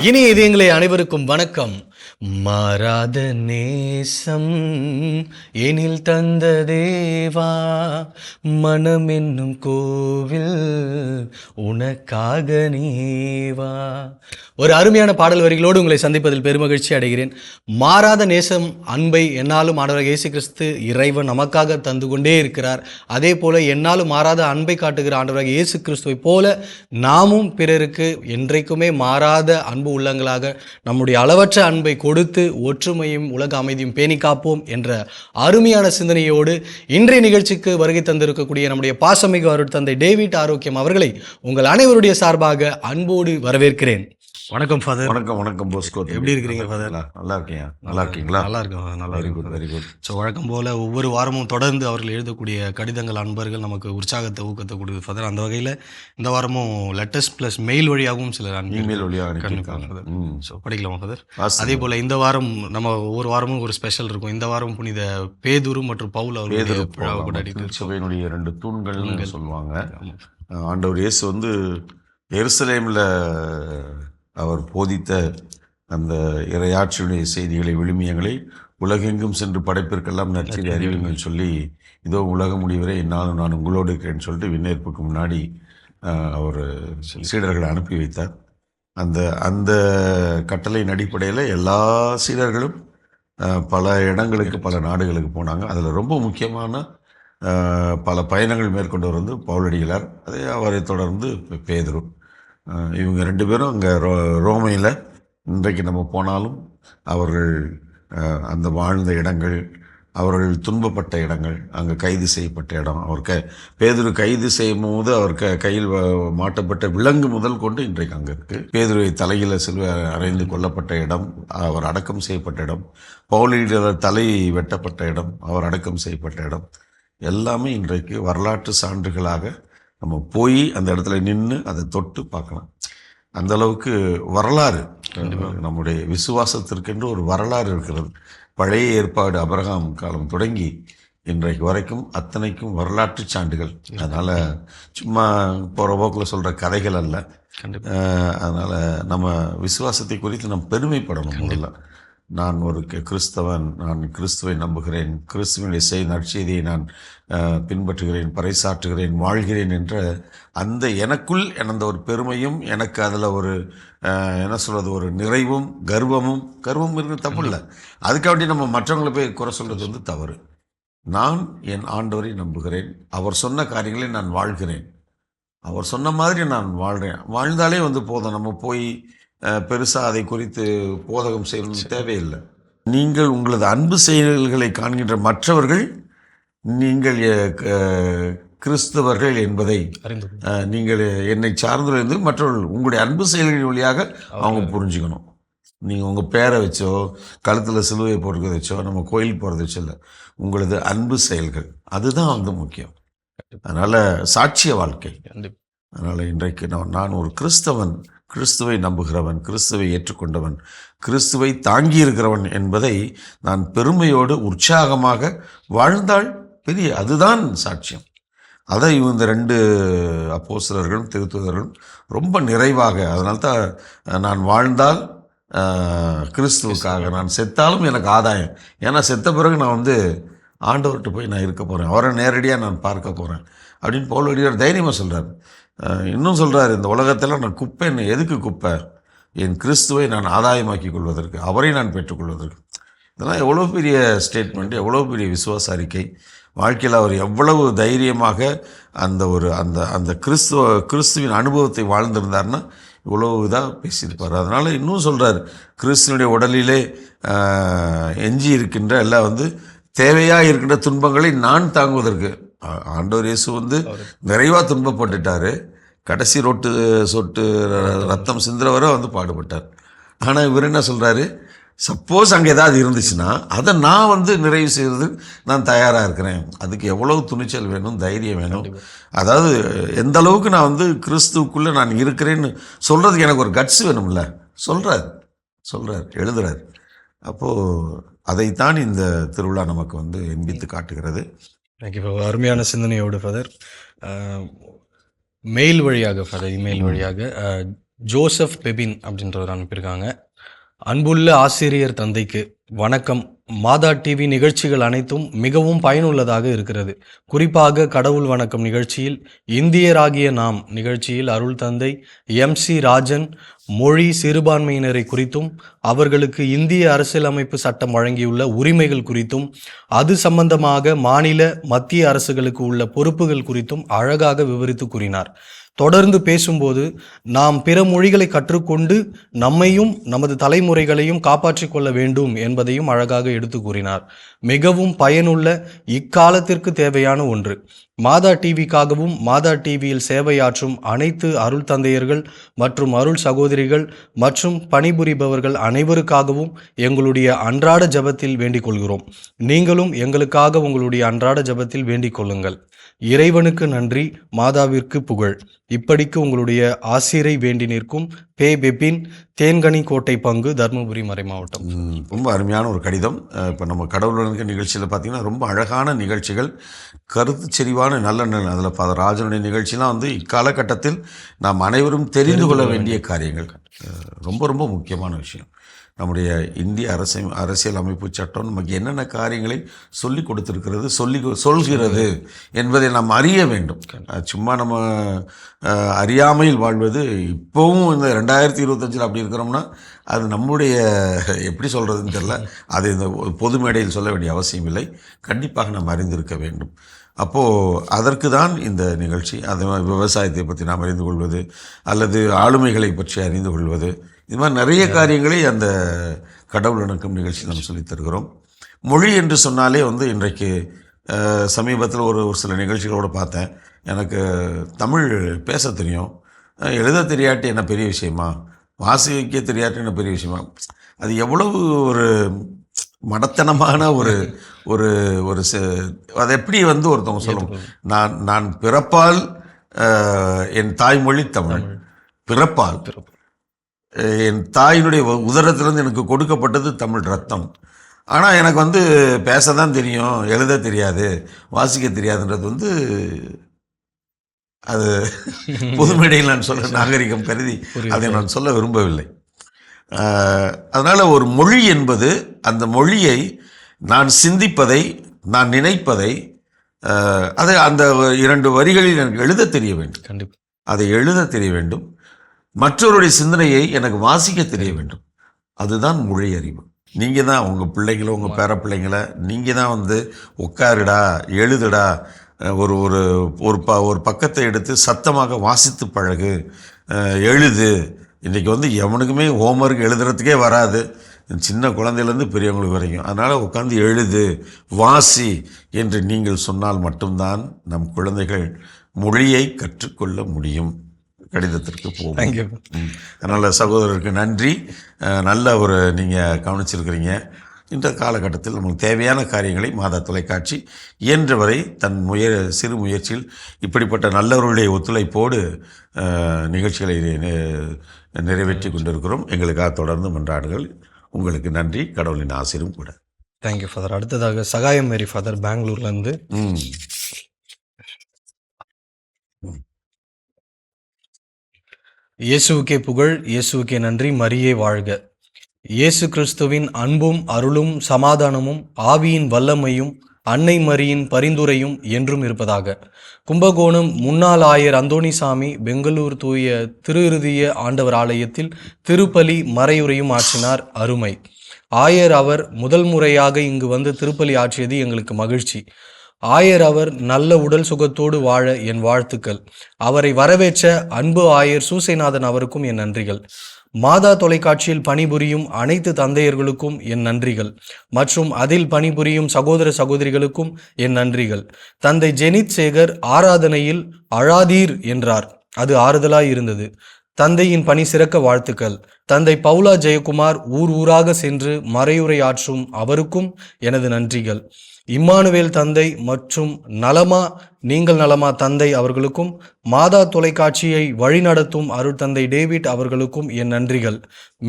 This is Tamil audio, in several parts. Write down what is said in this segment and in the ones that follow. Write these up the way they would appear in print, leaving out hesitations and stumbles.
இனிய இதயங்களே, அனைவருக்கும் வணக்கம். மாறாத நேசம் எனில் தந்த தேவா, மனம் என்னும் கோவில் உனக்காக நீவா. ஒரு அருமையான பாடல் வரிகளோடு உங்களை சந்திப்பதில் பெருமகிழ்ச்சி அடைகிறேன். மாறாத நேசம் அன்பை என்னாலும் ஆண்டவர் இயேசு கிறிஸ்து இறைவன் நமக்காக தந்து கொண்டே இருக்கிறார். அதே போல என்னாலும் மாறாத அன்பை காட்டுகிற ஆண்டவராக இயேசு கிறிஸ்துவை போல நாமும் பிறருக்கு என்றைக்குமே மாறாத அன்பு உள்ளங்களாக நம்முடைய அளவற்ற அன்பை கொடுத்து ஒற்றுமையும் உலக அமைதியும் பேணி காப்போம் என்ற அருமையான சிந்தனையோடு இன்றைய நிகழ்ச்சிக்கு வருகை தந்திருக்கக்கூடிய நம்முடைய பாசமிகு அருட்தந்தை டேவிட் ஆரோக்கியம் அவர்களை உங்கள் அனைவருடைய சார்பாக அன்போடு வரவேற்கிறேன். வணக்கம் ஃபாதர். வணக்கம். வணக்கம் போஸ்கோ. எப்படி இருக்கிறீங்க ஃபாதர்? நல்லா இருக்கீங்க. நல்லா இருக்கீங்களா? நல்லா இருக்கும். நல்லா வெரி இருக்கும். Good, very good. ஸோ வழக்கம் போல் ஒவ்வொரு வாரமும் தொடர்ந்து அவர்கள் எழுதக்கூடிய கடிதங்கள் அன்பர்கள் நமக்கு உற்சாகத்தை ஊக்கத்தை கொடுக்குது ஃபாதர். அந்த வகையில் இந்த வாரமும் லெட்டர்ஸ் ப்ளஸ் மெயில் வழியாகவும் சிலர் இமெயில் வழியாக கண்டிப்பாக ஃபாதர். ஸோ படிக்கலாமா ஃபாதர்? அதே போல் இந்த வாரம் நம்ம ஒவ்வொரு வாரமும் ஒரு ஸ்பெஷல் இருக்கும். இந்த வாரம் புனித பேதுரு மற்றும் பவுல் அவர்களுடைய விழாவை கொண்டாடிட்டு சபையினுடைய 2 தூண்கள்னு சொல்லுவாங்க. ஆண்டவர் இயேசு வந்து எருசலேமில் அவர் போதித்த அந்த இறையாட்சியுடைய செய்திகளை விழுமியங்களை உலகெங்கும் சென்று படைப்பிற்கெல்லாம் நற்செய்தி அறிவிங்கள் சொல்லி, இதோ உலக முடிவரை என்னாலும் நான் உங்களோடு இருக்கிறேன்னு சொல்லிட்டு விண்ணேற்புக்கு முன்னாடி அவர் சீடர்களை அனுப்பி வைத்தார். அந்த அந்த கட்டளையின் அடிப்படையில் எல்லா சீடர்களும் பல இடங்களுக்கு பல நாடுகளுக்கு போனாங்க. அதில் ரொம்ப முக்கியமான பல பயணங்கள் மேற்கொண்டவர் வந்து பவுலடிகளார், அதே அவரை தொடர்ந்து பேதுரு. இவங்க 2 பேரும் அங்கே ரோமையில் இன்றைக்கு நம்ம போனாலும் அவர்கள் அந்த வாழ்ந்த இடங்கள், அவர்கள் துன்பப்பட்ட இடங்கள், அங்கே கைது செய்யப்பட்ட இடம், அவர் பேதுரு கைது செய்யும் போது அவர் கையில் மாட்டப்பட்ட விலங்கு முதல் கொண்டு இன்றைக்கு அங்கே இருக்குது. பேதுருவை தலையில் சிலுவை அறைந்து கொல்லப்பட்ட இடம், அவர் அடக்கம் செய்யப்பட்ட இடம், பவுலடிகளார் தலை வெட்டப்பட்ட இடம், அவர் அடக்கம் செய்யப்பட்ட இடம், எல்லாமே இன்றைக்கு வரலாற்று சான்றுகளாக நம்ம போய் அந்த இடத்துல நின்று அதை தொட்டு பார்க்கலாம். அந்த அளவுக்கு வரலாறு, நம்முடைய விசுவாசத்திற்கென்று ஒரு வரலாறு இருக்கிறது. பழைய ஏற்பாடு அபிரகாம் காலம் தொடங்கி இன்றைக்கு வரைக்கும் அத்தனைக்கும் வரலாற்று சான்றுகள். அதனால் சும்மா போகிற போக்கில் சொல்கிற கதைகள் அல்ல. அதனால் நம்ம விசுவாசத்தை குறித்து நம்ம பெருமைப்படணும். முதல்ல நான் ஒரு கிறிஸ்தவன், நான் கிறிஸ்துவை நம்புகிறேன், கிறிஸ்துவனுடைய நற்செய்தியை நான் பின்பற்றுகிறேன், பறைசாற்றுகிறேன், வாழ்கிறேன் என்ற அந்த எனக்குள் எனந்த ஒரு பெருமையும், எனக்கு அதில் ஒரு என்ன சொல்கிறது, ஒரு நிறைவும் கர்வமும் இருக்கிற தப்பு இல்லை. அதுக்காண்டி நம்ம மற்றவங்களை போய் குறை சொல்கிறது வந்து தவறு. நான் என் ஆண்டவரை நம்புகிறேன், அவர் சொன்ன காரியங்களை நான் வாழ்கிறேன், அவர் சொன்ன மாதிரி நான் வாழ்கிறேன், வாழ்ந்தாலே வந்து போதும். நம்ம போய் பெருசாக அதை குறித்து போதகம் செய்யணும் தேவையில்லை. நீங்கள் உங்களது அன்பு செயல்களை காண்கின்ற மற்றவர்கள் நீங்கள் கிறிஸ்தவர்கள் என்பதை நீங்கள் என்னை சார்ந்திருந்து மற்றவர்கள் உங்களுடைய அன்பு செயல்களின் வழியாக அவங்க புரிஞ்சுக்கணும். நீங்கள் உங்கள் பேரை வச்சோ கழுத்தில் சிலுவை போடுறத வச்சோ நம்ம கோயில் போகிறத வச்சோ இல்லை, உங்களது அன்பு செயல்கள் அதுதான் வந்து முக்கியம். அதனால் சாட்சிய வாழ்க்கை. அதனால் இன்றைக்கு நான் ஒரு கிறிஸ்தவன், கிறிஸ்துவை நம்புகிறவன், கிறிஸ்துவை ஏற்றுக்கொண்டவன், கிறிஸ்துவை தாங்கி இருக்கிறவன் என்பதை நான் பெருமையோடு உற்சாகமாக வாழ்ந்தால் பெரிய அதுதான் சாட்சியம். அதை இந்த 2 அப்போஸ்தலர்களும் திருத்தூதர்களும் ரொம்ப நிறைவாக, அதனால்தான் நான் வாழ்ந்தால் கிறிஸ்துவுக்காக, நான் செத்தாலும் எனக்கு ஆதாயம். ஏன்னா செத்த பிறகு நான் வந்து ஆண்டவர்கிட்ட போய் நான் இருக்க போகிறேன், அவரை நேரடியாக நான் பார்க்க போகிறேன் அப்படின்னு பவுலடியார் தைரியமாக சொல்கிறார். இன்னும் சொல்கிறார், இந்த உலகத்தில் நான் குப்பைன்னு. எதுக்கு குப்பை? என் கிறிஸ்துவை நான் ஆதாயமாக்கி கொள்வதற்கு, அவரை நான் பெற்றுக்கொள்வதற்கு. இதெல்லாம் எவ்வளோ பெரிய ஸ்டேட்மெண்ட், எவ்வளோ பெரிய விசுவாச அறிக்கை. வாழ்க்கையில் அவர் எவ்வளவு தைரியமாக அந்த கிறிஸ்துவின் அனுபவத்தை வாழ்ந்திருந்தார்னா இவ்வளவு இதாக பேசியிருப்பார். அதனால் இன்னும் சொல்கிறார், கிறிஸ்துவனுடைய உடலிலே எஞ்சி இருக்கின்ற எல்லாம் வந்து தேவையாக இருக்கின்ற துன்பங்களை நான் தாங்குவதற்கு. ஆண்டவர் இயேசு வந்து நிறைவாக துன்பப்பட்டுட்டார், கடைசி சொட்டு ரத்தம் சிந்துற வரை வந்து பாடுபட்டார். ஆனால் இவர் என்ன சொல்கிறாரு, சப்போஸ் அங்கே ஏதாவது இருந்துச்சுன்னா அதை நான் வந்து நிறைவு செய்வது நான் தயாராக இருக்கிறேன். அதுக்கு எவ்வளவு துணிச்சல் வேணும், தைரியம் வேணும். அதாவது எந்த அளவுக்கு நான் வந்து கிறிஸ்துவுக்குள்ளே நான் இருக்கிறேன்னு சொல்கிறதுக்கு எனக்கு ஒரு கட்ஸ் வேணும்ல. சொல்கிறார், எழுதுகிறார். அப்போது அதைத்தான் இந்த திருவிழா நமக்கு வந்து எண்பித்து காட்டுகிறது. அருமையான சிந்தனையோடு ஃபாதர். மெயில் வழியாக ஃபாதர், இமெயில் வழியாக ஜோசப் பெபின் அப்படின்றவர் அனுப்பியிருக்காங்க. அன்புள்ள ஆசிரியர் தந்தைக்கு வணக்கம். மாதா டிவி நிகழ்ச்சிகள் அனைத்தும் மிகவும் பயனுள்ளதாக இருக்கிறது. குறிப்பாக கடவுள் வணக்கம் நிகழ்ச்சியில் இந்தியராகிய நாம் நிகழ்ச்சியில் அருள் தந்தை MC ராஜன் மொழி சிறுபான்மையினரை குறித்தும் அவர்களுக்கு இந்திய அரசியலமைப்பு சட்டம் வழங்கியுள்ள உரிமைகள் குறித்தும் அது சம்பந்தமாக மாநில மத்திய அரசுகளுக்கு உள்ள பொறுப்புகள் குறித்தும் அழகாக விவரித்து கூறினார். தொடர்ந்து பேசும்போது நாம் பிற மொழிகளை கற்றுக்கொண்டு நம்மையும் நமது தலைமுறைகளையும் காப்பாற்றிக் கொள்ள வேண்டும் என்பதையும் அழகாக எடுத்து கூறினார். மிகவும் பயனுள்ள இக்காலத்திற்கு தேவையான ஒன்று. மாதா டிவிக்காகவும் மாதா டிவியில் சேவையாற்றும் அனைத்து அருள் தந்தையர்கள் மற்றும் அருள் சகோதரிகள் மற்றும் பணிபுரிபவர்கள் அனைவருக்காகவும் எங்களுடைய அன்றாட ஜெபத்தில் வேண்டிக் கொள்கிறோம். நீங்களும் எங்களுக்காக உங்களுடைய அன்றாட ஜெபத்தில் வேண்டிக் கொள்ளுங்கள். இறைவனுக்கு நன்றி, மாதாவிற்கு புகழ். இப்படிக்கு உங்களுடைய ஆசிரை வேண்டி நிற்கும் பெபின், தேன்கனி கோட்டை பங்கு, தர்மபுரி மறை மாவட்டம். ரொம்ப அருமையான ஒரு கடிதம். இப்போ நம்ம கடவுள் வணக்க நிகழ்ச்சியில் பார்த்தீங்கன்னா ரொம்ப அழகான நிகழ்ச்சிகள், கருத்து செறிவான நல்ல அதில் ஃபாதர் ராஜனுடைய நிகழ்ச்சிலாம் வந்து இக்காலகட்டத்தில் நாம் அனைவரும் தெரிந்து கொள்ள வேண்டிய காரியங்கள். ரொம்ப ரொம்ப முக்கியமான விஷயம். நம்முடைய இந்திய அரசியல் அமைப்பு சட்டம் நமக்கு என்னென்ன காரியங்களை சொல்லி கொடுத்துருக்கிறது, சொல்கிறது என்பதை நாம் அறிய வேண்டும். சும்மா நம்ம அறியாமையில் வாழ்வது, இப்போவும் இந்த 2025 அப்படி இருக்கிறோம்னா அது நம்முடைய எப்படி சொல்கிறதுன்னு தெரியல. அது இந்த பொது மேடையில் சொல்ல வேண்டிய அவசியம் இல்லை. கண்டிப்பாக நாம் அறிந்திருக்க வேண்டும். அப்போது அதற்கு தான் இந்த நிகழ்ச்சி. அது விவசாயத்தை பற்றி நாம் அறிந்து கொள்வது அல்லது ஆளுமைகளை பற்றி அறிந்து கொள்வது, இது மாதிரி நிறைய காரியங்களை அந்த கடவுள் வணக்கம் நிகழ்ச்சி நம்ம சொல்லித் தருகிறோம். மொழி என்று சொன்னாலே வந்து இன்றைக்கு சமீபத்தில் ஒரு சில நிகழ்ச்சிகளோடு பார்த்தேன். எனக்கு தமிழ் பேச தெரியும், எழுத தெரியாட்டி என்ன பெரிய விஷயமா, வாசிக்க தெரியாட்டி என்ன பெரிய விஷயமா. அது எவ்வளவு ஒரு மடத்தனமான ஒரு ஒரு ஒரு அதை எப்படி வந்து ஒருத்தவங்க சொல்லுவோம், நான் பிறப்பால் என் தாய்மொழி தமிழ், பிறப்பால் என் தாயினுடைய உதரத்திலிருந்து எனக்கு கொடுக்கப்பட்டது தமிழ் ரத்தம். ஆனால் எனக்கு வந்து பேச தான் தெரியும், எழுத தெரியாது, வாசிக்க தெரியாதுன்றது வந்து அது பொது மேடையில் நான் சொல்ல நாகரிகம் கருதி அதை நான் சொல்ல விரும்பவில்லை. அதனால் ஒரு மொழி என்பது அந்த மொழியை நான் சிந்திப்பதை, நான் நினைப்பதை, அதை அந்த 2 வரிகளில் எனக்கு எழுத தெரிய வேண்டும். கண்டிப்பாக அதை எழுத தெரிய வேண்டும். மற்றவருடைய சிந்தனையை எனக்கு வாசிக்க தெரிய வேண்டும். அதுதான் மொழி அறிவு. நீங்கள் தான் உங்கள் பிள்ளைங்களோ உங்கள் பேர பிள்ளைங்கள நீங்கள் தான் வந்து உட்காருடா, எழுதுடா, ஒரு ஒரு ஒரு பக்கத்தை எடுத்து சத்தமாக வாசித்து பழகு, எழுது. இன்றைக்கி வந்து எவனுக்குமே ஹோம்ஒர்க் எழுதுறதுக்கே வராது, சின்ன குழந்தையிலேருந்து பெரியவங்களுக்கு வரைக்கும். அதனால் உட்காந்து எழுது, வாசி என்று நீங்கள் சொன்னால் மட்டும்தான் நம் குழந்தைகள் மொழியை கற்றுக்கொள்ள முடியும். கடிதத்திற்கு போகும். அதனால் சகோதரருக்கு நன்றி. நல்ல ஒரு நீங்கள் கவனிச்சிருக்கிறீங்க. இந்த காலகட்டத்தில் நமக்கு தேவையான காரியங்களை மாதா தொலைக்காட்சி இயன்றவரை தன் சிறு முயற்சியில் இப்படிப்பட்ட நல்லவர்களுடைய ஒத்துழைப்போடு நிகழ்ச்சிகளை நிறைவேற்றி கொண்டிருக்கிறோம். எங்களுக்காக தொடர்ந்து மன்றாடுகள். உங்களுக்கு நன்றி. கடவுளின் ஆசீரும் கூட. Thank you father. அடுத்ததாக சகாயம் மேரி ஃபாதர் பெங்களூர்லேருந்து. இயேசுவுக்கே புகழ், இயேசுவுக்கே நன்றி, மரியே வாழ்க. இயேசு கிறிஸ்துவின் அன்பும் அருளும் சமாதானமும் ஆவியின் வல்லமையும் அன்னை மரியின் பரிந்துரையும் என்றும் இருப்பதாக. கும்பகோணம் முன்னாள் ஆயர் அந்தோணிசாமி பெங்களூர் தூய திருஇருதிய ஆண்டவர் ஆலயத்தில் திருப்பலி மறையுரையும் ஆற்றினார். அருமை. ஆயர் அவர் முதல் முறையாக இங்கு வந்து திருப்பலி ஆற்றியது எங்களுக்கு மகிழ்ச்சி. ஆயர் அவர் நல்ல உடல் சுகத்தோடு வாழ என் வாழ்த்துக்கள். அவரை வரவேற்ற அன்பு ஆயர் சூசைநாதன் அவருக்கும் என் நன்றிகள். மாதா தொலைக்காட்சியில் பணிபுரியும் அனைத்து தந்தையர்களுக்கும் என் நன்றிகள் மற்றும் அதில் பணிபுரியும் சகோதர சகோதரிகளுக்கும் என் நன்றிகள். தந்தை ஜெனித் சேகர் ஆராதனையில் அழாதீர் என்றார், அது ஆறுதலாய் இருந்தது. தந்தையின் பணி சிறக்க வாழ்த்துக்கள். தந்தை பவுலா ஜெயக்குமார் ஊராக சென்று மறையுரை ஆற்றும் அவருக்கும் எனது நன்றிகள். இம்மானுவேல் தந்தை மற்றும் நலமா நீங்கள் நலமா தந்தை அவர்களுக்கும் மாதா தொலைக்காட்சியை வழிநடத்தும் அருள் தந்தை டேவிட் அவர்களுக்கும் என் நன்றிகள்.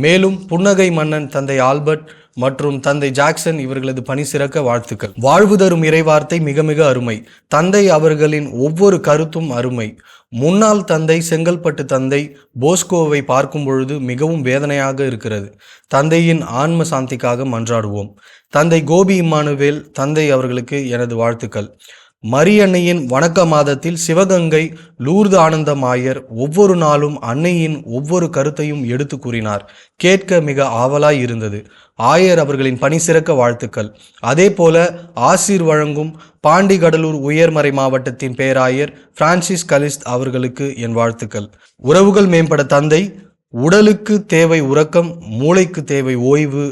மேலும் புன்னகை மன்னன் தந்தை ஆல்பர்ட் மற்றும் தந்தை ஜாக்சன் இவர்களது பணி சிறக்க வாழ்த்துக்கள். வாழ்வு தரும் இறைவார்த்தை மிக மிக அருமை. தந்தை அவர்களின் ஒவ்வொரு கருத்தும் அருமை. முன்னாள் தந்தை செங்கல்பட்டு தந்தை போஸ்கோவை பார்க்கும் பொழுது மிகவும் வேதனையாக இருக்கிறது. தந்தையின் ஆன்ம சாந்திக்காக மன்றாடுவோம். தந்தை கோபி இம்மானுவேல் தந்தை அவர்களுக்கு எனது வாழ்த்துக்கள். மரியன்னையின் வணக்க மாதத்தில் சிவகங்கை லூர்து ஆனந்தமாயர் ஒவ்வொரு நாளும் அன்னையின் ஒவ்வொரு கருத்தையும் எடுத்து கூறினார். கேட்க மிக ஆவலாய் இருந்தது. ஆயர் அவர்களின் பணி சிறக்க வாழ்த்துக்கள். அதே போல ஆசீர் வழங்கும் பாண்டி கடலூர் உயர்மறை மாவட்டத்தின் பேராயர் பிரான்சிஸ் கலிஸ்த் அவர்களுக்கு என் வாழ்த்துக்கள். உறவுகள் மேம்பட தந்தை உடலுக்கு தேவை உறக்கம், மூளைக்கு தேவை ஓய்வு,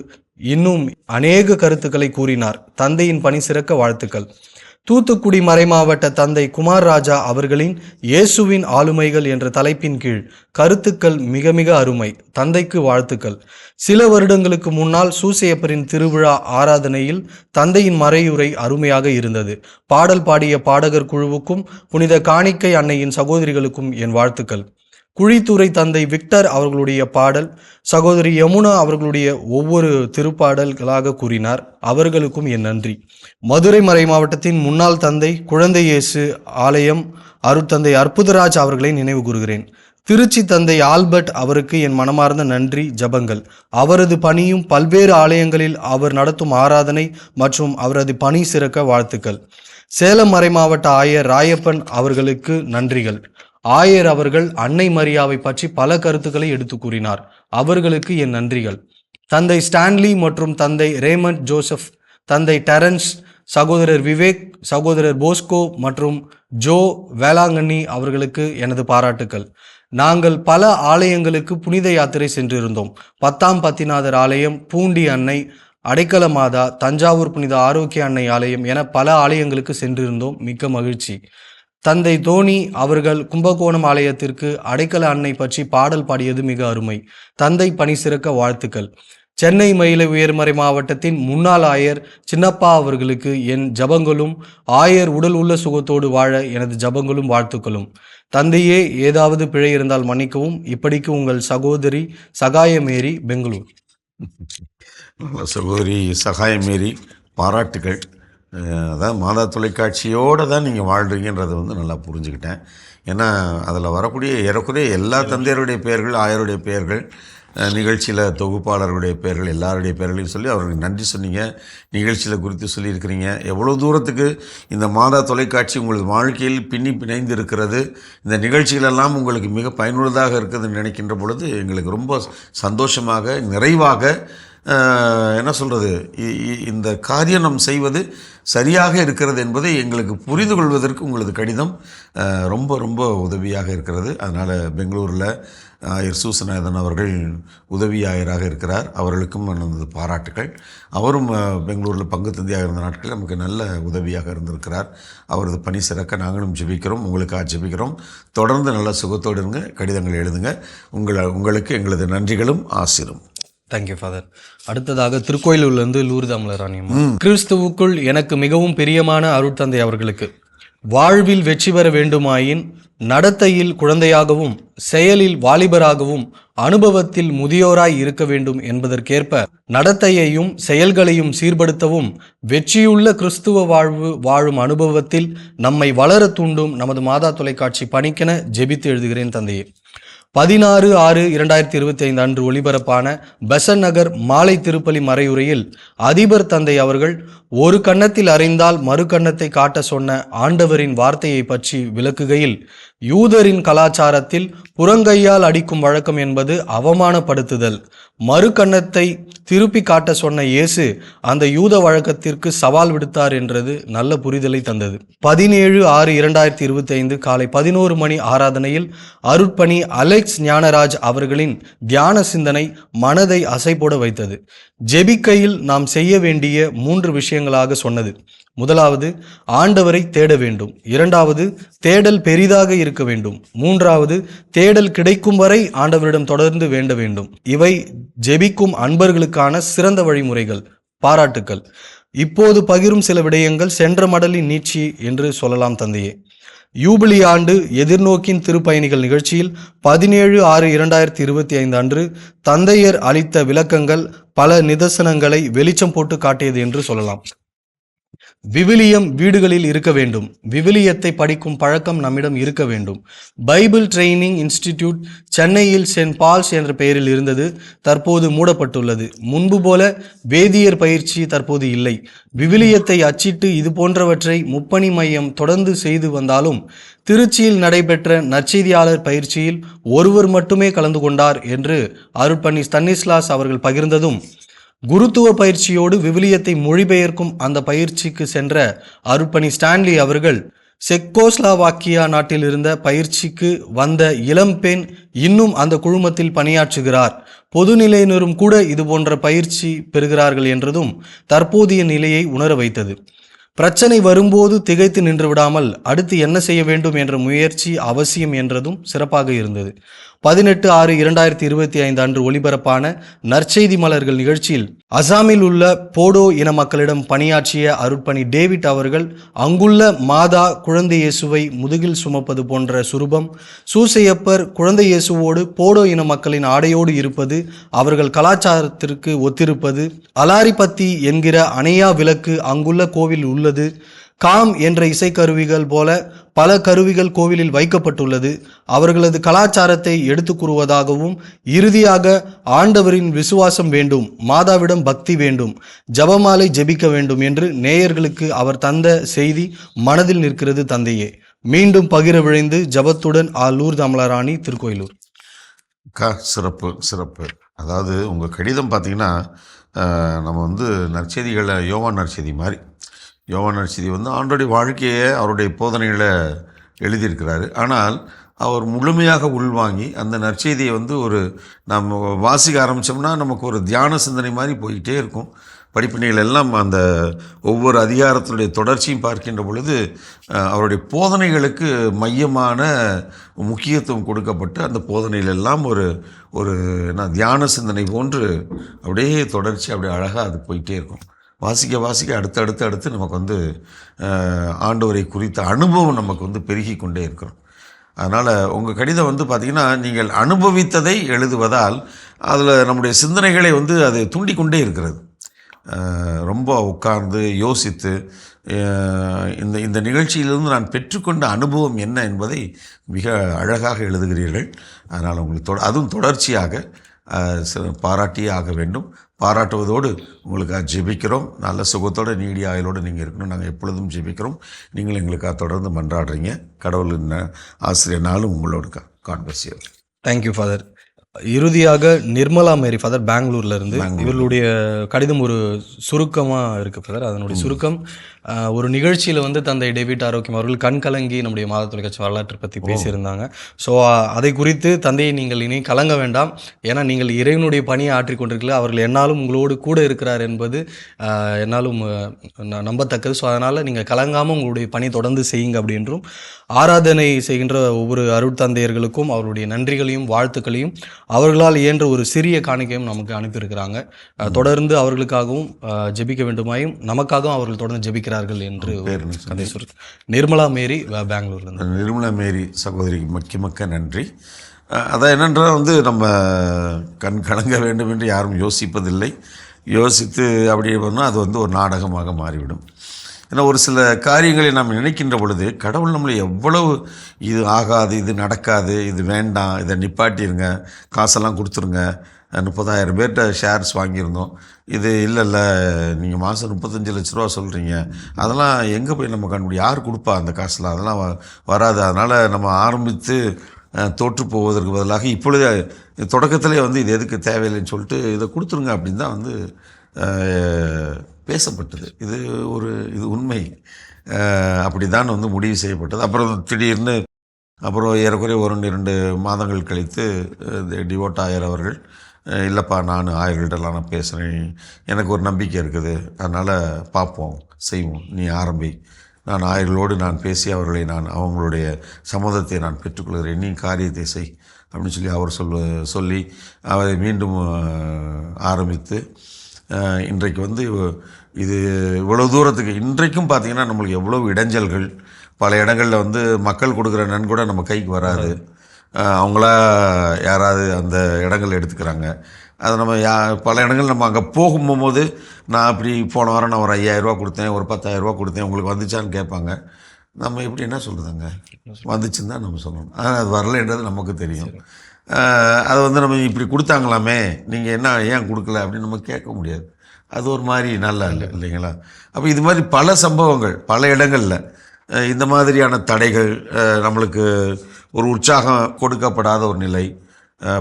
இன்னும் அநேக கருத்துக்களை கூறினார். தந்தையின் பணி சிறக்க வாழ்த்துக்கள். தூத்துக்குடி மறைமாவட்ட தந்தை குமார் ராஜா அவர்களின் இயேசுவின் ஆளுமைகள் என்ற தலைப்பின் கீழ் கருத்துக்கள் மிக மிக அருமை. தந்தைக்கு வாழ்த்துக்கள். சில வருடங்களுக்கு முன்னால் சூசையப்பரின் திருவிழா ஆராதனையில் தந்தையின் மறையுரை அருமையாக இருந்தது. பாடல் பாடிய பாடகர் குழுவுக்கும் புனித காணிக்கை அன்னையின் சகோதரிகளுக்கும் என் வாழ்த்துக்கள். குழித்துறை தந்தை விக்டர் அவர்களுடைய பாடல், சகோதரி யமுனா அவர்களுடைய ஒவ்வொரு திருப்பாடல்களாக கூறினார். அவர்களுக்கும் என் நன்றி. மதுரை மறை மாவட்டத்தின் முன்னாள் தந்தை குழந்தை இயேசு ஆலயம் அருட்தந்தை அற்புதராஜ் அவர்களை நினைவு கூறுகிறேன். திருச்சி தந்தை ஆல்பர்ட் அவருக்கு என் மனமார்ந்த நன்றி ஜபங்கள். அவரது பணியும் பல்வேறு ஆலயங்களில் அவர் நடத்தும் ஆராதனை மற்றும் அவரது பணி சிறக்க வாழ்த்துக்கள். சேலம் மறை மாவட்ட ஆயர் ராயப்பன் அவர்களுக்கு நன்றிகள். ஆயர் அவர்கள் அன்னை மரியாவை பற்றி பல கருத்துக்களை எடுத்து கூறினார். அவர்களுக்கு என் நன்றிகள். தந்தை ஸ்டான்லி மற்றும் தந்தை ரேமண்ட் ஜோசப், தந்தை டெரன்ஸ், சகோதரர் விவேக், சகோதரர் போஸ்கோ மற்றும் ஜோ வேளாங்கண்ணி அவர்களுக்கு எனது பாராட்டுக்கள். நாங்கள் பல ஆலயங்களுக்கு புனித யாத்திரை சென்றிருந்தோம். 10ஆம் பத்திநாதர் ஆலயம், பூண்டி அன்னை, அடைக்கல மாதா, தஞ்சாவூர் புனித ஆரோக்கிய அன்னை ஆலயம் என பல ஆலயங்களுக்கு சென்றிருந்தோம். மிக்க மகிழ்ச்சி. தந்தை தோனி அவர்கள் கும்பகோணம் ஆலயத்திற்கு அடைக்கல அன்னை பற்றி பாடல் பாடியது மிக அருமை. தந்தை பணி சிறக்க வாழ்த்துக்கள். சென்னை மயிலை உயர்மறை மாவட்டத்தின் முன்னாள் ஆயர் சின்னப்பா அவர்களுக்கு என் ஜபங்களும், ஆயர் உடல் உள்ள சுகத்தோடு வாழ எனது ஜபங்களும் வாழ்த்துக்களும். தந்தையே, ஏதாவது பிழை இருந்தால் மன்னிக்கவும். இப்படிக்கு உங்கள் சகோதரி சகாயமேரி, பெங்களூர். சகோதரி சகாயமேரி, பாராட்டுகள். அதான் மாதா தொலைக்காட்சியோடு தான் நீங்கள் வாழ்கிறீங்கன்றதை நல்லா புரிஞ்சுக்கிட்டேன். ஏன்னா அதில் வரக்கூடிய ஏறக்குறைய எல்லா தந்தையருடைய பெயர்கள், ஆயருடைய பெயர்கள், நிகழ்ச்சியில் தொகுப்பாளருடைய பெயர்கள், எல்லாருடைய பெயர்களையும் சொல்லி அவர்களுக்கு நன்றி சொன்னீங்க. நிகழ்ச்சியில் குறித்து சொல்லியிருக்கிறீங்க. எவ்வளோ தூரத்துக்கு இந்த மாதா தொலைக்காட்சி உங்களது வாழ்க்கையில் பிணைந்து இருக்கிறது, இந்த நிகழ்ச்சிகளெல்லாம் உங்களுக்கு மிக பயனுள்ளதாக இருக்குதுன்னு நினைக்கின்ற பொழுது எங்களுக்கு ரொம்ப சந்தோஷமாக, நிறைவாக, என்ன சொல்கிறது, இந்த காரியம் நாம் செய்வது சரியாக இருக்கிறது என்பதை எங்களுக்கு புரிந்து கொள்வதற்கு உங்களது கடிதம் ரொம்ப ரொம்ப உதவியாக இருக்கிறது. அதனால் பெங்களூரில் ஆயர் சூசநாதன் அவர்கள் உதவி ஆயராக இருக்கிறார். அவர்களுக்கும் எனது பாராட்டுக்கள். அவரும் பெங்களூரில் பங்கு தந்தையாக இருந்த நாட்களில் நமக்கு நல்ல உதவியாக இருந்திருக்கிறார். அவரது பணி சிறக்க நாங்களும் ஜெபிக்கிறோம், உங்களுக்காக ஜெபிக்கிறோம். தொடர்ந்து நல்ல சுகத்தோடு இருங்க, கடிதங்கள் எழுதுங்க. உங்களுக்கு எங்களது நன்றிகளும் ஆசிரும். Thank you father. அடுத்ததாக திருக்கோயிலூர்லேருந்து லூர்து அமலராணியம்மா. கிறிஸ்துவுக்குள் எனக்கு மிகவும் பிரியமான அருட்தந்தை அவர்களுக்கு, வாழ்வில் வெற்றி பெற வேண்டுமாயின் நடத்தையில் குழந்தையாகவும், செயலில் வாலிபராகவும், அனுபவத்தில் முதியோராய் இருக்க வேண்டும் என்பதற்கேற்ப நடத்தையையும் செயல்களையும் சீர்படுத்தவும், வெற்றியுள்ள கிறிஸ்துவ வாழ்வு வாழும் அனுபவத்தில் நம்மை வளர தூண்டும் நமது மாதா தொலைக்காட்சி பணிக்கென ஜெபித்து எழுதுகிறேன் தந்தையே. 16/6/2025 அன்று ஒளிபரப்பான பெசன் நகர் மாலை திருப்பலி மறையுரையில் அதிபர் தந்தை அவர்கள் ஒரு கன்னத்தில் அறிந்தால் மறு கன்னத்தை காட்ட சொன்ன ஆண்டவரின் வார்த்தையை பற்றி விளக்குகையில், யூதரின் கலாச்சாரத்தில் புறங்கையால் அடிக்கும் வழக்கம் என்பது அவமானப்படுத்துதல். மறு கன்னத்தை திருப்பி காட்ட சொன்ன இயேசு அந்த யூத வழக்கத்திற்கு சவால் விடுத்தார் என்றது நல்ல புரிதலை தந்தது. 17/6/2025 காலை 11 மணி ஆராதனையில் அருட்பணி அலெக்ஸ் ஞானராஜ் அவர்களின் தியான சிந்தனை மனதை அசைபோட வைத்தது. ஜெபிக்கையில் நாம் செய்ய வேண்டிய 3 விஷயங்களாக சொன்னது. முதலாவது, ஆண்டவரை தேட வேண்டும். இரண்டாவது, தேடல் பெரிதாக இருக்க வேண்டும். மூன்றாவது, தேடல் கிடைக்கும் வரை ஆண்டவரிடம் தொடர்ந்து வேண்ட வேண்டும். இவை ஜெபிக்கும் அன்பர்களுக்கான சிறந்த வழிமுறைகள். பாராட்டுக்கள். இப்போது பகிரும் சில விடயங்கள் சென்ற மடலின் நீட்சி என்று சொல்லலாம் தந்தையே. யூபிலி ஆண்டு எதிர்நோக்கின் திருப்பயணிகள் நிகழ்ச்சியில் 17/6/2025 அன்று தந்தையர் அளித்த விளக்கங்கள் பல நிதர்சனங்களை வெளிச்சம் போட்டு காட்டியது என்று சொல்லலாம். விவிலியம் வீடுகளில் இருக்க வேண்டும். விவிலியத்தை படிக்கும் பழக்கம் நம்மிடம் இருக்க வேண்டும். பைபிள் ட்ரெய்னிங் இன்ஸ்டிடியூட் சென்னையில் சென்ட் பால்ஸ் என்ற பெயரில் இருந்தது, தற்போது மூடப்பட்டுள்ளது. முன்பு போல வேதியர் பயிற்சி தற்போது இல்லை. விவிலியத்தை அச்சிட்டு இது போன்றவற்றை முப்பணி மையம் தொடர்ந்து செய்து வந்தாலும் திருச்சியில் நடைபெற்ற நற்செய்தியாளர் பயிற்சியில் ஒருவர் மட்டுமே கலந்து கொண்டார் என்று அருட்பணி ஸ்தன்னிஸ்லாஸ் அவர்கள் பகிர்ந்ததும், குருத்துவ பயிற்சியோடு விவிலியத்தை மொழிபெயர்க்கும் அந்த பயிற்சிக்கு சென்ற அருட்பணி ஸ்டான்லி அவர்கள் செக்கோஸ்லாவாக்கியா நாட்டில் இருந்த பயிற்சிக்கு வந்த இளம்பெண் இன்னும் அந்த குழுமத்தில் பணியாற்றுகிறார். பொதுநிலையினரும் கூட இது போன்ற பயிற்சி பெறுகிறார்கள் என்றதும் தற்போதைய நிலையை உணர வைத்தது. பிரச்சனை வரும்போது திகைத்து நின்று விடாமல் அடுத்து என்ன செய்ய வேண்டும் என்ற முயற்சி அவசியம் என்றதும் சிறப்பாக இருந்தது. 18/6/2025 அன்று ஒளிபரப்பான நற்செய்தி மலர்கள் நிகழ்ச்சியில் அசாமில் உள்ள போடோ இன மக்களிடம் பணியாற்றிய அருட்பணி டேவிட் அவர்கள் அங்குள்ள மாதா குழந்தை இயேசுவை முதுகில் சுமப்பது போன்ற சுரூபம், சூசையப்பர் குழந்தை இயேசுவோடு போடோ இன மக்களின் ஆடையோடு இருப்பது அவர்கள் கலாச்சாரத்திற்கு ஒத்திருப்பது, அலாரிபத்தி என்கிற அணையா விளக்கு அங்குள்ள கோவில் உள்ளது, காம் என்ற இசைக்கருவிகள் போல பல கருவிகள் கோவிலில் வைக்கப்பட்டுள்ளது, அவர்களது கலாச்சாரத்தை எடுத்து கூறுவதாகவும், இறுதியாக ஆண்டவரின் விசுவாசம் வேண்டும், மாதாவிடம் பக்தி வேண்டும், ஜபமாலை ஜெபிக்க வேண்டும் என்று நேயர்களுக்கு அவர் தந்த செய்தி மனதில் நிற்கிறது தந்தையே. மீண்டும் பகிர விழைந்து ஜபத்துடன் லூர்து அமலராணி, திருக்கோயிலூர். சிறப்பு சிறப்பு. அதாவது உங்கள் கடிதம் பார்த்தீங்கன்னா நம்ம வந்து நற்செய்திகளை யோவான் நற்செய்தி மாதிரி. யோவான் நற்செய்தி வந்து ஆண்டோடைய வாழ்க்கையை அவருடைய போதனைகளை எழுதியிருக்கிறாரு. ஆனால் அவர் முழுமையாக உள்வாங்கி அந்த நற்செய்தியை வந்து ஒரு நம்ம வாசிக்க ஆரம்பித்தோம்னா நமக்கு ஒரு தியான சிந்தனை மாதிரி போய்கிட்டே இருக்கும். படிப்பினைகள் எல்லாம் அந்த ஒவ்வொரு அதிகாரத்தினுடைய தொடர்ச்சியும் பார்க்கின்ற பொழுது அவருடைய போதனைகளுக்கு மையமான முக்கியத்துவம் கொடுக்கப்பட்டு அந்த போதனைகள் எல்லாம் ஒரு ஒரு தியான சிந்தனை போன்று அப்படியே தொடர்ச்சி அப்படியே அழகாக அது போயிட்டே இருக்கும். வாசிக்க வாசிக்க அடுத்து நமக்கு வந்து ஆண்டவரை குறித்த அனுபவம் நமக்கு வந்து பெருகி கொண்டே இருக்கிறோம். அதனால் உங்கள் கடிதம் வந்து பார்த்திங்கன்னா நீங்கள் அனுபவித்ததை எழுதுவதால் அதில் நம்முடைய சிந்தனைகளை வந்து அது தூண்டிக்கொண்டே இருக்கிறது. ரொம்ப உட்கார்ந்து யோசித்து இந்த இந்த நிகழ்ச்சியிலிருந்து நான் பெற்றுக்கொண்ட அனுபவம் என்ன என்பதை மிக அழகாக எழுதுகிறீர்கள். அதனால் உங்களுக்கு அதுவும் தொடர்ச்சியாக பாராட்டியே ஆக வேண்டும். பாராட்டுவதோடு உங்களுக்காக ஜெபிக்கிறோம். நல்ல சுகத்தோடு நீடிய ஆயுளோடு நீங்கள் இருக்கணும். நாங்கள் எப்பொழுதும் ஜெபிக்கிறோம். நீங்கள் எங்களுக்காக தொடர்ந்து மன்றாடுறீங்க. கடவுளின் ஆசிரியர் நாளும் உங்களோட கான்வர்சியோ. Thank you father. இறுதியாக நிர்மலா மேரி ஃபாதர், பெங்களூர்ல இருந்து இவர்களுடைய கடிதம் ஒரு சுருக்கமாக இருக்குது ஃபாதர். அதனுடைய சுருக்கம், ஒரு நிகழ்ச்சியில் வந்து தந்தை டேவிட் ஆரோக்கியம் அவர்கள் கண் கலங்கி நம்முடைய மாத தொலைக்காட்சி வரலாற்றை பற்றி பேசியிருந்தாங்க. ஸோ அதை குறித்து தந்தையை நீங்கள் இனி கலங்க வேண்டாம், ஏன்னா நீங்கள் இறைவனுடைய பணியை ஆற்றி கொண்டிருக்கல, அவர்கள் என்னாலும் உங்களோடு கூட இருக்கிறார் என்பது என்னாலும் நம்பத்தக்கது. ஸோ அதனால் நீங்கள் கலங்காமல் உங்களுடைய பணி தொடர்ந்து செய்யுங்க அப்படின்றும், ஆராதனை செய்கின்ற ஒவ்வொரு அருட்தந்தையர்களுக்கும் அவருடைய நன்றிகளையும் வாழ்த்துக்களையும் அவர்களால் இயன்ற ஒரு சிறிய காணிக்கையும் நமக்கு அனுப்பியிருக்கிறாங்க. தொடர்ந்து அவர்களுக்காகவும் ஜெபிக்க வேண்டுமாயும் நமக்காகவும் அவர்கள் தொடர்ந்து ஜெபிக்கிறார்கள் என்று கதை சொல்லி. நிர்மலா மேரி, பெங்களூர்லேருந்து. நிர்மலா மேரி சகோதரிக்கு மிக்க நன்றி. அதான் என்னென்றால் வந்து நம்ம கண் கலங்க வேண்டும் என்று யாரும் யோசிப்பதில்லை. யோசித்து அப்படியே பண்ணால் அது வந்து ஒரு நாடகமாக மாறிவிடும். ஏன்னா ஒரு சில காரியங்களை நாம் நினைக்கின்ற பொழுது கடவுள் நம்மளை எவ்வளவு இது ஆகாது, இது நடக்காது, இது வேண்டாம், இதை நிப்பாட்டிருங்க, காசெல்லாம் கொடுத்துருங்க, 30,000 பேர்கிட்ட ஷேர்ஸ் வாங்கியிருந்தோம், இது இல்லை நீங்கள் மாதம் 35 லட்ச ரூபா சொல்கிறீங்க, அதெல்லாம் எங்கே போய் நம்ம கண்டுபிடி, யார் கொடுப்பா அந்த காசுலாம், அதெல்லாம் வராது. அதனால் நம்ம ஆரம்பித்து தோற்று போவதற்கு பதிலாக இப்பொழுதே தொடக்கத்திலே வந்து இது எதுக்கு தேவையில்லைன்னு சொல்லிட்டு இதை கொடுத்துருங்க அப்படின்னு தான் வந்து பேசப்பட்டது. இது உண்மை. அப்படி தான் வந்து முடிவு செய்யப்பட்டது. அப்புறம் திடீர்னு அப்புறம் ஏறக்குறைய 1-2 மாதங்கள் கழித்து டிவோட் ஆயர் அவர்கள், இல்லைப்பா நான் ஆயர்கள்ட்டெல்லாம் நான் பேசுகிறேன், எனக்கு ஒரு நம்பிக்கை இருக்குது, அதனால் பார்ப்போம், செய்வோம், நீ ஆரம்பி, நான் ஆயர்களோடு நான் பேசி அவர்களை அவங்களுடைய சம்மதத்தை நான் பெற்றுக்கொள்கிறேன், நீ காரியத்தை செய் அப்படின்னு சொல்லி அவர் சொல்லி அவரை மீண்டும் ஆரம்பித்து இன்றைக்கு வந்து இது இவ்வளோ தூரத்துக்கு இன்றைக்கும் பார்த்திங்கன்னா நம்மளுக்கு எவ்வளோ இடைஞ்சல்கள், பல இடங்களில் வந்து மக்கள் கொடுக்குற நன்கொடை நம்ம கைக்கு வராது. அவங்களா யாராவது அந்த இடங்கள் எடுத்துக்கிறாங்க. அதை நம்ம பல இடங்கள் நம்ம அங்கே போகும்போது நான் அப்படி போன வாரம் நான் ஒரு 5000 ரூபா கொடுத்தேன், ஒரு 10,000 கொடுத்தேன், உங்களுக்கு வந்துச்சான்னு கேட்பாங்க. நம்ம எப்படி என்ன சொல்கிறதுங்க, வந்துச்சுன்னு தான் நம்ம சொல்லணும். ஆனால் அது வரலைன்றது நமக்கு தெரியும். அதை வந்து நம்ம இப்படி கொடுத்தாங்களாமே, நீங்கள் என்ன ஏன் கொடுக்கல அப்படின்னு நம்ம கேட்க முடியாது. அது ஒரு மாதிரி நல்லா இல்லை இல்லைங்களா? அப்போ இது மாதிரி பல சம்பவங்கள் பல இடங்களில் இந்த மாதிரியான தடைகள், நம்மளுக்கு ஒரு உற்சாகம் கொடுக்கப்படாத ஒரு நிலை,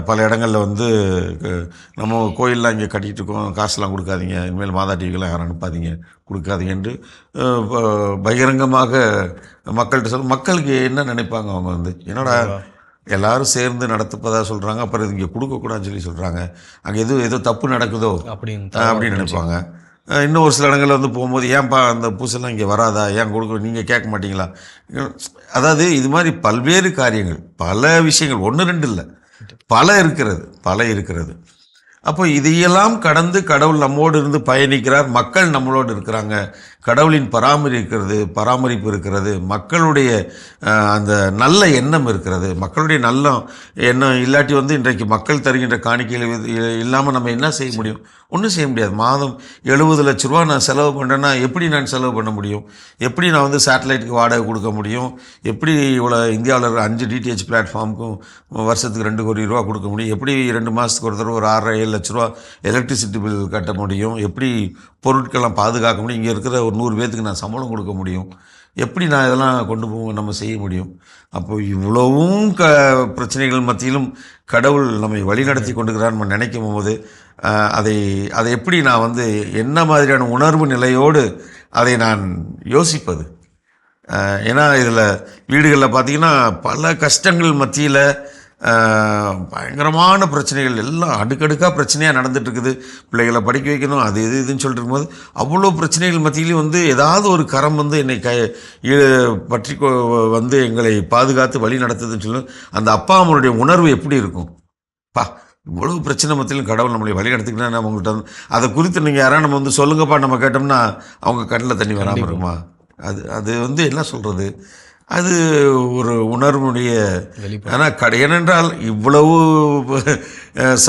பல இடங்களில் வந்து நம்ம கோயிலெலாம் இங்கே கட்டிகிட்டு இருக்கோம், காசுலாம் கொடுக்காதீங்க, இனிமேல் மாதா டிவிக்கெலாம் யாரும் அனுப்பாதீங்க, கொடுக்காதீங்க என்று பகிரங்கமாக மக்கள்கிட்ட சொல்ல. மக்களுக்கு என்ன நினைப்பாங்க, அவங்க வந்து என்னடா எல்லாரும் சேர்ந்து நடத்துப்பதாக சொல்கிறாங்க, அப்புறம் இது இங்கே கொடுக்கக்கூடாதுன்னு சொல்லி சொல்கிறாங்க, அங்கே ஏதோ தப்பு நடக்குதோ அப்படின்னு நினைப்பாங்க. இன்னும் ஒரு சில இடங்களில் வந்து போகும்போது ஏன்ப்பா அந்த பூசெல்லாம் இங்கே வராதா, ஏன் கொடுக்க நீங்கள் கேட்க மாட்டீங்களா? அதாவது இது மாதிரி பல்வேறு காரியங்கள், பல விஷயங்கள், 1 2 இல்லை, பல இருக்கிறது. அப்போ இதையெல்லாம் கடந்து கடவுள் நம்மோடு இருந்து பயணிக்கிறார், மக்கள் நம்மளோடு இருக்கிறாங்க, கடவுளின் பராமரிப்பு இருக்கிறது, மக்களுடைய அந்த நல்ல எண்ணம் இருக்கிறது. மக்களுடைய நல்ல எண்ணம் இல்லாட்டி வந்து இன்றைக்கு மக்கள் தருகின்ற காணிக்கைகள் இல்லாமல் நம்ம என்ன செய்ய முடியும்? ஒன்றும் செய்ய முடியாது. மாதம் 70 லட்ச ரூபா நான் செலவு பண்ணுறேன்னா எப்படி நான் செலவு பண்ண முடியும்? எப்படி நான் வந்து சேட்டலைட்டுக்கு வாடகை கொடுக்க முடியும்? எப்படி இவ்வளோ இந்தியாவில் இருக்கிற 5 டிடிஹெச் பிளாட்ஃபார்முக்கும் வருஷத்துக்கு 2 கோடி ரூபா கொடுக்க முடியும்? எப்படி 2 மாதத்துக்கு ஒரு தடவை ஒரு 6-7 லட்ச ரூபா எலக்ட்ரிசிட்டி பில் கட்ட முடியும்? எப்படி பொருட்கள்லாம் பாதுகாக்க முடியும்? இங்கே இருக்கிற ஒரு 100 பேர்த்துக்கு நான் சம்பளம் கொடுக்க முடியும்? எப்படி நான் இதெல்லாம் கொண்டு நம்ம செய்ய முடியும்? அப்போ இவ்வளவும் பிரச்சனைகள் மத்தியிலும் கடவுள் நம்மை வழிநடத்தி கொண்டுக்கிறான்னு நம்ம நினைக்கும் போது அதை எப்படி நான் வந்து என்ன மாதிரியான உணர்வு நிலையோடு அதை நான் யோசிப்பது? ஏன்னா இதில் வீடுகளில் பார்த்திங்கன்னா பல கஷ்டங்கள் மத்தியில் பயங்கரமான பிரச்சனைகள் எல்லாம் அடுக்கடுக்காக பிரச்சனையாக நடந்துகிட்ருக்குது. பிள்ளைகளை படிக்க வைக்கணும், அது இதுன்னு சொல்லிட்டு இருக்கும்போது அவ்வளோ பிரச்சனைகள் மத்தியிலையும் வந்து ஏதாவது ஒரு கரம் வந்து என்னை பற்றி வந்து எங்களை பாதுகாத்து வழி நடத்துதுன்னு சொல்லி அந்த அப்பா அம்மனுடைய உணர்வு எப்படி இருக்கும்? இவ்வளவு பிரச்சனை மத்தியிலும் கடவுள் நம்மளை வழி நடத்திக்கிட்டா நம்ம அவங்கள்ட்ட அதை குறித்து நீங்கள் யாராவது நம்ம வந்து சொல்லுங்கப்பா நம்ம கேட்டோம்னா அவங்க கண்ணில் தண்ணி வராமல் இருக்குமா? அது வந்து என்ன சொல்கிறது, அது ஒரு உணர்வுடைய. ஆனால் ஏனென்றால் இவ்வளவு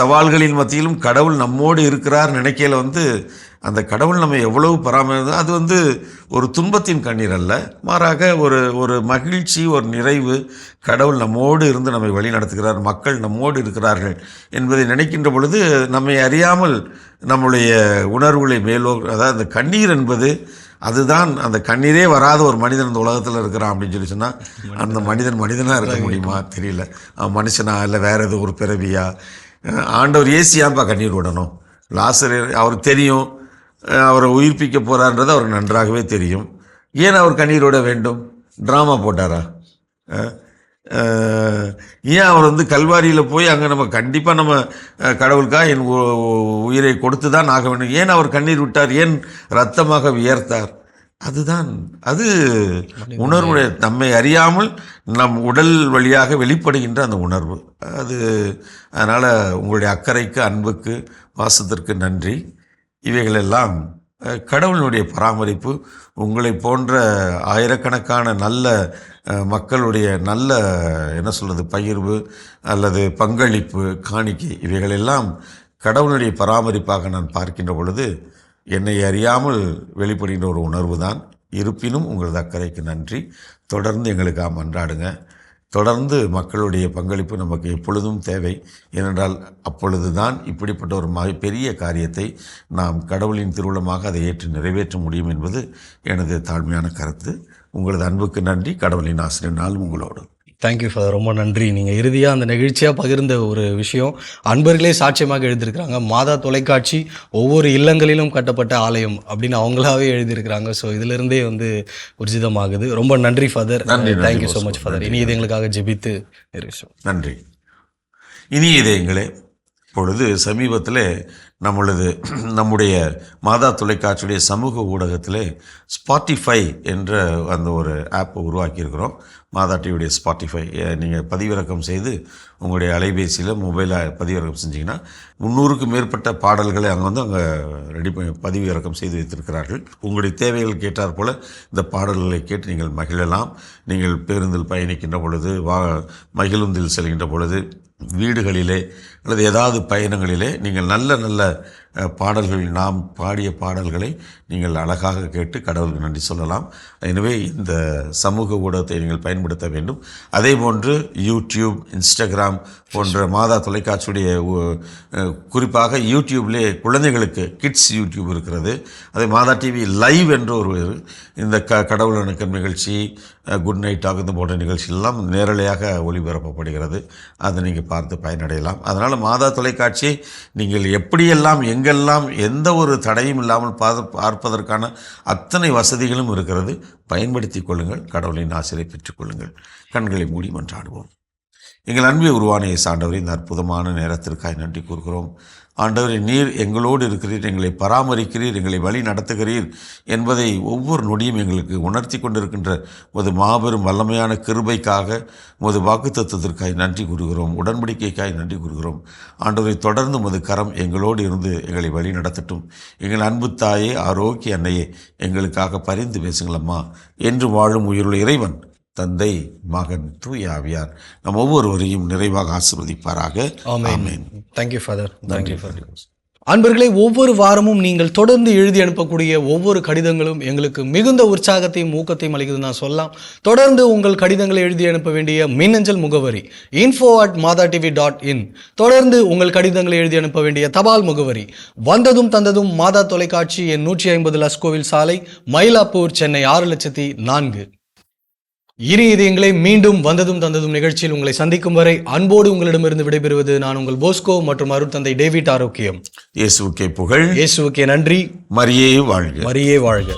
சவால்களின் மத்தியிலும் கடவுள் நம்மோடு இருக்கிறார் நினைக்கையில் வந்து அந்த கடவுள் நம்ம எவ்வளவு பராமரிக்கிறோம். அது வந்து ஒரு துன்பத்தின் கண்ணீர் அல்ல, மாறாக ஒரு மகிழ்ச்சி, ஒரு நிறைவு. கடவுள் நம்மோடு இருந்து நம்மை வழி நடத்துகிறார், மக்கள் நம்மோடு இருக்கிறார்கள் என்பதை நினைக்கின்ற பொழுது நம்மை அறியாமல் நம்முடைய உணர்வுகளை அதாவது அந்த கண்ணீர் என்பது அதுதான். அந்த கண்ணீரே வராத ஒரு மனிதன் இந்த உலகத்தில் இருக்கிறான் அப்படின்னு சொன்னால் அந்த மனிதனாக இருக்க முடியுமா? தெரியல. மனுஷனா இல்லை வேறு ஏதோ ஒரு பிறவியா? ஆண்டவர் ஏசியாம்பா கண்ணீர் விடணும்? லாசர் அவருக்கு தெரியும் அவரை உயிர்ப்பிக்க போகிறான்றது அவருக்கு நன்றாகவே தெரியும். ஏன் அவர் கண்ணீர் விட வேண்டும்? ட்ராமா போட்டாரா? ஏன் அவர் வந்து கல்வாரியில் போய் அங்கே நம்ம கண்டிப்பாக நம்ம கடவுளுக்காக என் உயிரை கொடுத்து தான் ஆக வேண்டும், ஏன் அவர் கண்ணீர் விட்டார்? ஏன் இரத்தமாக வியர்த்தார்? அதுதான் அது உணர்வுடைய நம்மை அறியாமல் நம் உடல் வழியாக வெளிப்படுகின்ற அந்த உணர்வு அது. அதனால் உங்களுடைய அக்கறைக்கு, அன்புக்கு, பாசத்திற்கு நன்றி. இவைகளெல்லாம் கடவுளுடைய பராமரிப்பு. உங்களை போன்ற ஆயிரக்கணக்கான நல்ல மக்களுடைய நல்ல என்ன சொல்கிறது பகிர்வு அல்லது பங்களிப்பு, காணிக்கை, இவைகளெல்லாம் கடவுளுடைய பராமரிப்பாக நான் பார்க்கின்ற பொழுது என்னை அறியாமல் வெளிப்படுகின்ற ஒரு உணர்வு தான். இருப்பினும் உங்களது அக்கறைக்கு நன்றி. தொடர்ந்து எங்களுக்காக மன்றாடுங்க. தொடர்ந்து மக்களுடைய பங்களிப்பு நமக்கு எப்பொழுதும் தேவை. ஏனென்றால் அப்பொழுது தான் இப்படிப்பட்ட ஒரு பெரிய காரியத்தை நாம் கடவுளின் திருவுளமாக அதை ஏற்று நிறைவேற்ற முடியும் என்பது எனது தாழ்மையான கருத்து. உங்களது அன்புக்கு நன்றி. கடவுளின் ஆசிரியர் நாளும் உங்களோடு. தேங்க்யூ ஃபாதர், ரொம்ப நன்றி. நீங்கள் இறுதியாக அந்த நெகிழ்ச்சியாக பகிர்ந்த ஒரு விஷயம் அன்பர்களே சாட்சியமாக எழுதியிருக்கிறாங்க. மாதா தொலைக்காட்சி ஒவ்வொரு இல்லங்களிலும் கட்டப்பட்ட ஆலயம் அப்படின்னு அவங்களாவே எழுதியிருக்கிறாங்க. ஸோ இதிலிருந்தே வந்து உர்ஜிதமாகுது. ரொம்ப நன்றி father. Thank you so much father. இனி இது எங்களுக்காக ஜெபித்து நன்றி. இனி இதயங்களே, இப்பொழுது சமீபத்தில் நம்முடைய மாதா தொலைக்காட்சியுடைய சமூக ஊடகத்தில் ஸ்பாட்டிஃபை என்ற அந்த ஒரு ஆப்பை உருவாக்கியிருக்கிறோம். மாதா டிவியுடைய ஸ்பாட்டிஃபை நீங்கள் பதிவிறக்கம் செய்து உங்களுடைய அலைபேசியில் மொபைலாக பதிவிறக்கம் செஞ்சிங்கன்னா 300க்கும் மேற்பட்ட பாடல்களை அங்கே ரெடி பண்ணி பதிவிறக்கம் செய்து வைத்திருக்கிறார்கள். உங்களுடைய தேவைகளுக்கு ஏற்றாற் போல் இந்த பாடல்களை கேட்டு நீங்கள் மகிழலாம். நீங்கள் பேருந்தில் பயணிக்கின்ற பொழுது, மகிழுந்தில் செல்கின்ற பொழுது, வீடுகளிலே அல்லது ஏதாவது பயணங்களிலே நீங்கள் நல்ல நல்ல பாடல்கள், நாம் பாடிய பாடல்களை நீங்கள் அழகாக கேட்டு கடவுளுக்கு நன்றி சொல்லலாம். எனவே இந்த சமூக ஊடகத்தை நீங்கள் பயன்படுத்த வேண்டும். அதே போன்று யூடியூப், இன்ஸ்டாகிராம் போன்ற மாதா தொலைக்காட்சியுடைய குறிப்பாக யூடியூப்லேயே குழந்தைகளுக்கு கிட்ஸ் யூடியூப் இருக்கிறது. அதே மாதா டிவி லைவ் என்ற ஒரு இந்த கடவுள் வணக்கம் நிகழ்ச்சி, குட் நைட் ஆகுது போன்ற நிகழ்ச்சியெல்லாம் நேரலையாக ஒளிபரப்பப்படுகிறது. அதை நீங்கள் பார்த்து பயனடையலாம். அதனால் மாதா தொலைக்காட்சியை நீங்கள் எப்படியெல்லாம் எங்கெல்லாம் எந்த ஒரு தடையும் இல்லாமல் பார்ப்பதற்கான அத்தனை வசதிகளும் இருக்கிறது. பயன்படுத்தி கொள்ளுங்கள். கடவுளின் ஆசிரியை பெற்றுக்கொள்ளுங்கள். கண்களை மூடி மன்றாடுவோம். எங்கள் அன்பை உருவான இயேசு ஆண்டவரே, இந்த அற்புதமான நேரத்திற்காக நன்றி கூறுகிறோம். ஆண்டவரே, நீர் எங்களோடு இருக்கிறீர், எங்களை பராமரிக்கிறீர், எங்களை வழி நடத்துகிறீர் என்பதை ஒவ்வொரு நொடியும் எங்களுக்கு உணர்த்தி கொண்டிருக்கின்ற ஒரு மாபெரும் வல்லமையான கிருபைக்காக, உமது வாக்குத்தத்தத்திற்காக நன்றி கூறுகிறோம். உடன்படிக்கைக்காக நன்றி கூறுகிறோம். ஆண்டவரை, தொடர்ந்து உமது கரம் எங்களோடு இருந்து எங்களை வழி நடத்தட்டும். எங்கள் அன்பு தாயே, ஆரோக்கிய அன்னையே, எங்களுக்காக பரிந்து பேசுங்களம்மா. என்று வாழும் உயிருள்ள இறைவன் தந்தை, மகன், தூய ஆவியார் நம் ஒவ்வொருவரையும் நிறைவாக ஆசீர்வதிப்பாராக. Amen. Thank you father. Thank you father. அன்பர்களே, ஒவ்வொரு வாரமும் நீங்கள் தொடர்ந்து எழுதி அனுப்பக்கூடிய ஒவ்வொரு கடிதங்களும் எங்களுக்கு மிகுந்த உற்சாகத்தையும் ஊக்கத்தையும் அளிக்குதுன்னு நான் சொல்லலாம். தொடர்ந்து உங்கள் கடிதங்களை எழுதி அனுப்ப வேண்டிய மின்னஞ்சல் முகவரி info@madatv.in. தொடர்ந்து உங்கள் கடிதங்களை எழுதி அனுப்ப வேண்டிய தபால் முகவரி வந்ததும் தந்ததும் மாதா தொலைக்காட்சி, எண் 150 லஸ்கோவில் சாலை, மயிலாப்பூர், சென்னை 6004. இனி இது எங்களை மீண்டும் வந்ததும் தந்ததும் நிகழ்ச்சியில் உங்களை சந்திக்கும் வரை அன்போடு உங்களிடமிருந்து விடைபெறுவது நான் உங்கள் போஸ்கோ மற்றும் அருட்தந்தை டேவிட் ஆரோக்கியம். இயேசுவுக்கே புகழ். இயேசுவுக்கே நன்றி. மரியே வாழ்க. மரியே வாழ்க.